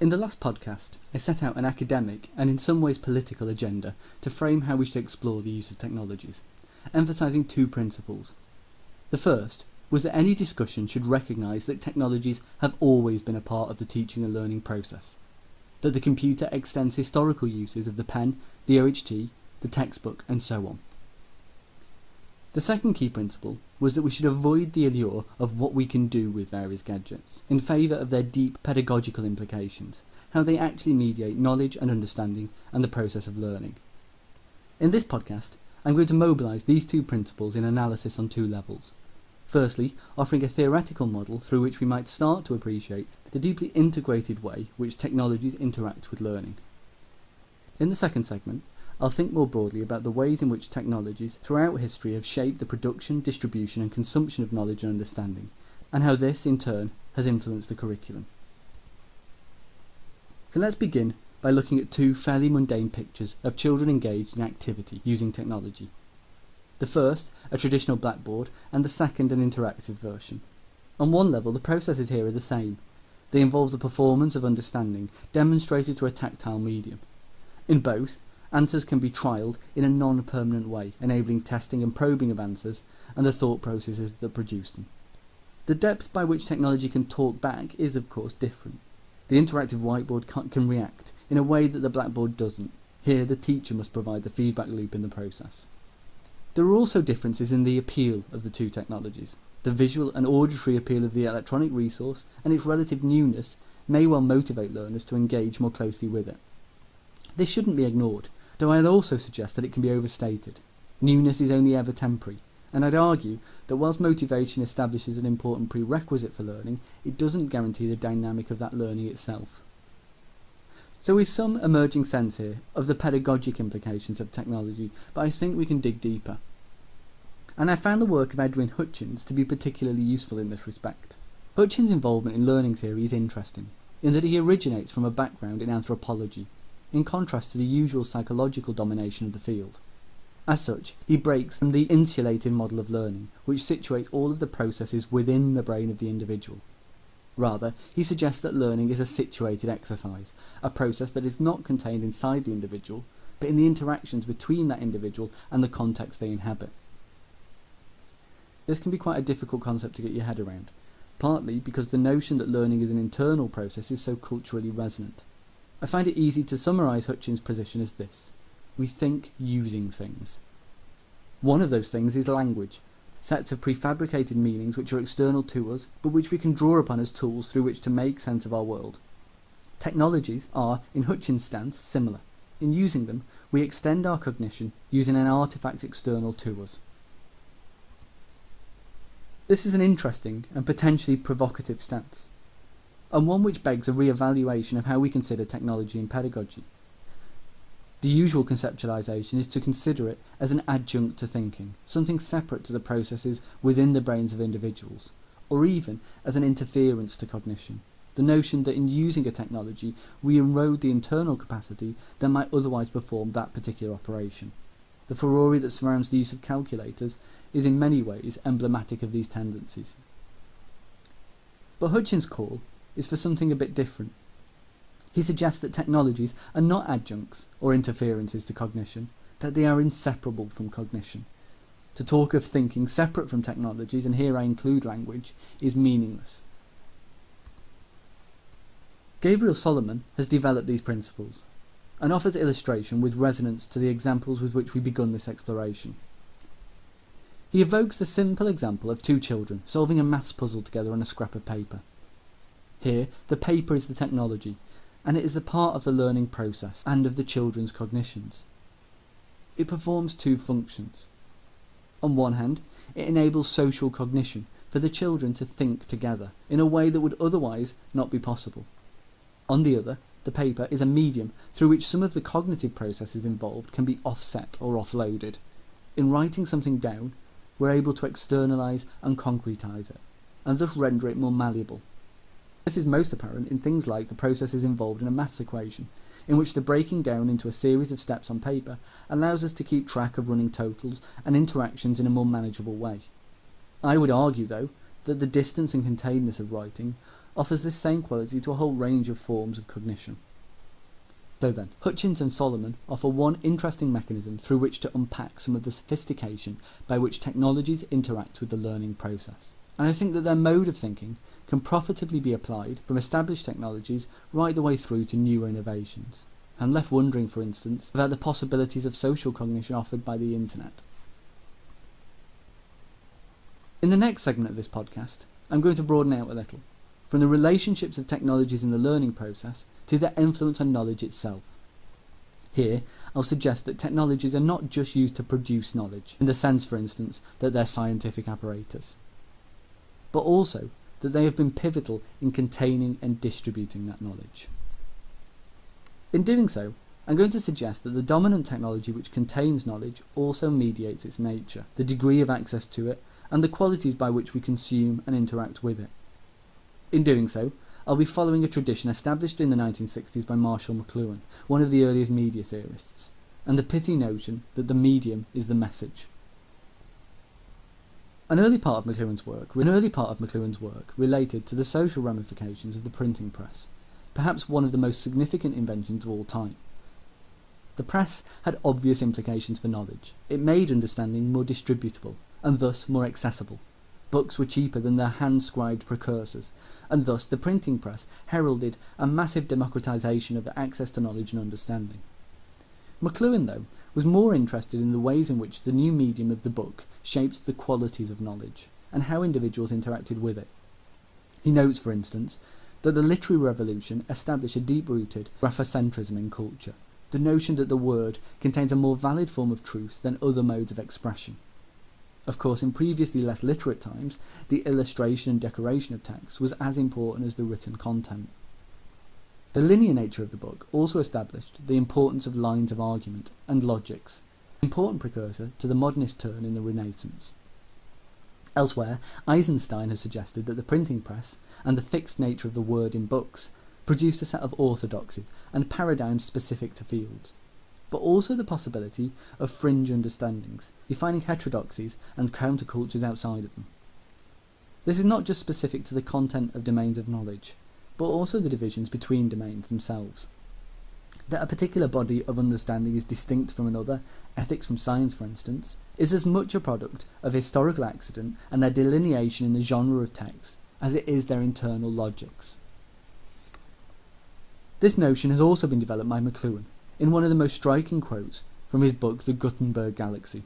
In the last podcast, I set out an academic and in some ways political agenda to frame how we should explore the use of technologies, emphasising two principles. The first was that any discussion should recognise that technologies have always been a part of the teaching and learning process, that the computer extends historical uses of the pen, the OHT, the textbook, and so on. The second key principle was that we should avoid the allure of what we can do with various gadgets, in favour of their deep pedagogical implications, how they actually mediate knowledge and understanding and the process of learning. In this podcast, I'm going to mobilise these two principles in analysis on two levels. Firstly, offering a theoretical model through which we might start to appreciate the deeply integrated way which technologies interact with learning. In the second segment, I'll think more broadly about the ways in which technologies throughout history have shaped the production, distribution and consumption of knowledge and understanding, and how this, in turn, has influenced the curriculum. So let's begin by looking at two fairly mundane pictures of children engaged in activity using technology. The first, a traditional blackboard, and the second, an interactive version. On one level, the processes here are the same. They involve the performance of understanding, demonstrated through a tactile medium. In both, answers can be trialled in a non-permanent way, enabling testing and probing of answers and the thought processes that produce them. The depth by which technology can talk back is, of course, different. The interactive whiteboard can react in a way that the blackboard doesn't. Here, the teacher must provide the feedback loop in the process. There are also differences in the appeal of the two technologies. The visual and auditory appeal of the electronic resource and its relative newness may well motivate learners to engage more closely with it. This shouldn't be ignored, though I'd also suggest that it can be overstated. Newness is only ever temporary, and I'd argue that whilst motivation establishes an important prerequisite for learning, it doesn't guarantee the dynamic of that learning itself. So we've some emerging sense here of the pedagogic implications of technology, but I think we can dig deeper. And I found the work of Edwin Hutchins to be particularly useful in this respect. Hutchins' involvement in learning theory is interesting, in that he originates from a background in anthropology, in contrast to the usual psychological domination of the field. As such, he breaks from the insulated model of learning, which situates all of the processes within the brain of the individual. Rather, he suggests that learning is a situated exercise, a process that is not contained inside the individual, but in the interactions between that individual and the context they inhabit. This can be quite a difficult concept to get your head around, partly because the notion that learning is an internal process is so culturally resonant. I find it easy to summarise Hutchins' position as this: we think using things. One of those things is language, sets of prefabricated meanings which are external to us, but which we can draw upon as tools through which to make sense of our world. Technologies are, in Hutchins' stance, similar. In using them, we extend our cognition using an artefact external to us. This is an interesting and potentially provocative stance, and one which begs a re-evaluation of how we consider technology in pedagogy. The usual conceptualisation is to consider it as an adjunct to thinking, something separate to the processes within the brains of individuals, or even as an interference to cognition, the notion that in using a technology we erode the internal capacity that might otherwise perform that particular operation. The furore that surrounds the use of calculators is in many ways emblematic of these tendencies. But Hutchins' call is for something a bit different. He suggests that technologies are not adjuncts or interferences to cognition, that they are inseparable from cognition. To talk of thinking separate from technologies, and here I include language, is meaningless. Gabriel Solomon has developed these principles, and offers illustration with resonance to the examples with which we begun this exploration. He evokes the simple example of two children solving a maths puzzle together on a scrap of paper. Here, the paper is the technology, and it is the part of the learning process and of the children's cognitions. It performs two functions. On one hand, it enables social cognition for the children to think together in a way that would otherwise not be possible. On the other, the paper is a medium through which some of the cognitive processes involved can be offset or offloaded. In writing something down, we're able to externalise and concretise it, and thus render it more malleable. This is most apparent in things like the processes involved in a maths equation, in which the breaking down into a series of steps on paper allows us to keep track of running totals and interactions in a more manageable way. I would argue, though, that the distance and containedness of writing offers this same quality to a whole range of forms of cognition. So then, Hutchins and Solomon offer one interesting mechanism through which to unpack some of the sophistication by which technologies interact with the learning process. And I think that their mode of thinking can profitably be applied from established technologies right the way through to new innovations. I'm left wondering, for instance, about the possibilities of social cognition offered by the internet. In the next segment of this podcast, I'm going to broaden out a little, from the relationships of technologies in the learning process to their influence on knowledge itself. Here, I'll suggest that technologies are not just used to produce knowledge, in the sense, for instance, that they're scientific apparatus, but also that they have been pivotal in containing and distributing that knowledge. In doing so, I'm going to suggest that the dominant technology which contains knowledge also mediates its nature, the degree of access to it, and the qualities by which we consume and interact with it. In doing so, I'll be following a tradition established in the 1960s by Marshall McLuhan, one of the earliest media theorists, and the pithy notion that the medium is the message. An early part of McLuhan's work related to the social ramifications of the printing press, perhaps one of the most significant inventions of all time. The press had obvious implications for knowledge. It made understanding more distributable, and thus more accessible. Books were cheaper than their hand-scribed precursors, and thus the printing press heralded a massive democratisation of access to knowledge and understanding. McLuhan, though, was more interested in the ways in which the new medium of the book shaped the qualities of knowledge, and how individuals interacted with it. He notes, for instance, that the literary revolution established a deep-rooted graphocentrism in culture, the notion that the word contains a more valid form of truth than other modes of expression. Of course, in previously less literate times, the illustration and decoration of text was as important as the written content. The linear nature of the book also established the importance of lines of argument and logics, an important precursor to the modernist turn in the Renaissance. Elsewhere, Eisenstein has suggested that the printing press and the fixed nature of the word in books produced a set of orthodoxies and paradigms specific to fields, but also the possibility of fringe understandings, defining heterodoxies and countercultures outside of them. This is not just specific to the content of domains of knowledge, but also the divisions between domains themselves. That a particular body of understanding is distinct from another, ethics from science for instance, is as much a product of historical accident and their delineation in the genre of text as it is their internal logics. This notion has also been developed by McLuhan in one of the most striking quotes from his book The Gutenberg Galaxy.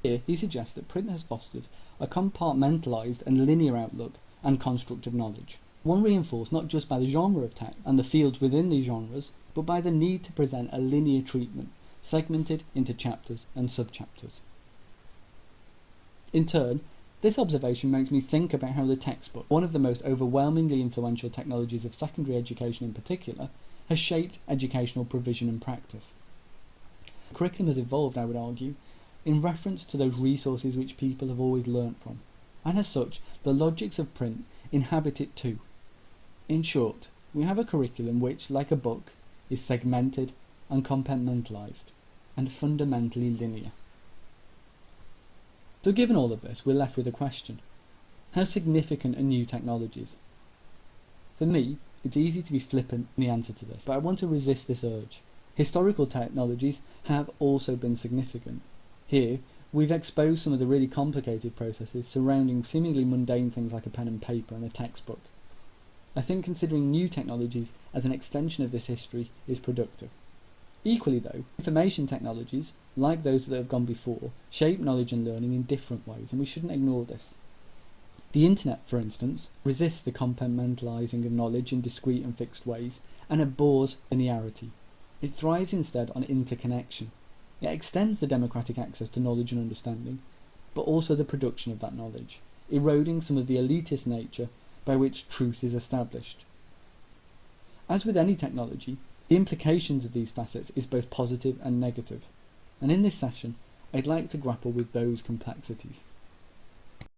Here he suggests that print has fostered a compartmentalised and linear outlook and construct of knowledge, one reinforced not just by the genre of text and the fields within these genres, but by the need to present a linear treatment, segmented into chapters and subchapters. In turn, this observation makes me think about how the textbook, one of the most overwhelmingly influential technologies of secondary education in particular, has shaped educational provision and practice. The curriculum has evolved, I would argue, in reference to those resources which people have always learnt from, and as such, the logics of print inhabit it too. In short, we have a curriculum which, like a book, is segmented and compartmentalised, and fundamentally linear. So given all of this, we're left with a question. How significant are new technologies? For me, it's easy to be flippant in the answer to this, but I want to resist this urge. Historical technologies have also been significant. Here, we've exposed some of the really complicated processes surrounding seemingly mundane things like a pen and paper and a textbook. I think considering new technologies as an extension of this history is productive. Equally though, information technologies, like those that have gone before, shape knowledge and learning in different ways, and we shouldn't ignore this. The internet, for instance, resists the compartmentalising of knowledge in discrete and fixed ways, and abhors linearity. It thrives instead on interconnection. It extends the democratic access to knowledge and understanding, but also the production of that knowledge, eroding some of the elitist nature by which truth is established. As with any technology, the implications of these facets is both positive and negative, and in this session, I'd like to grapple with those complexities.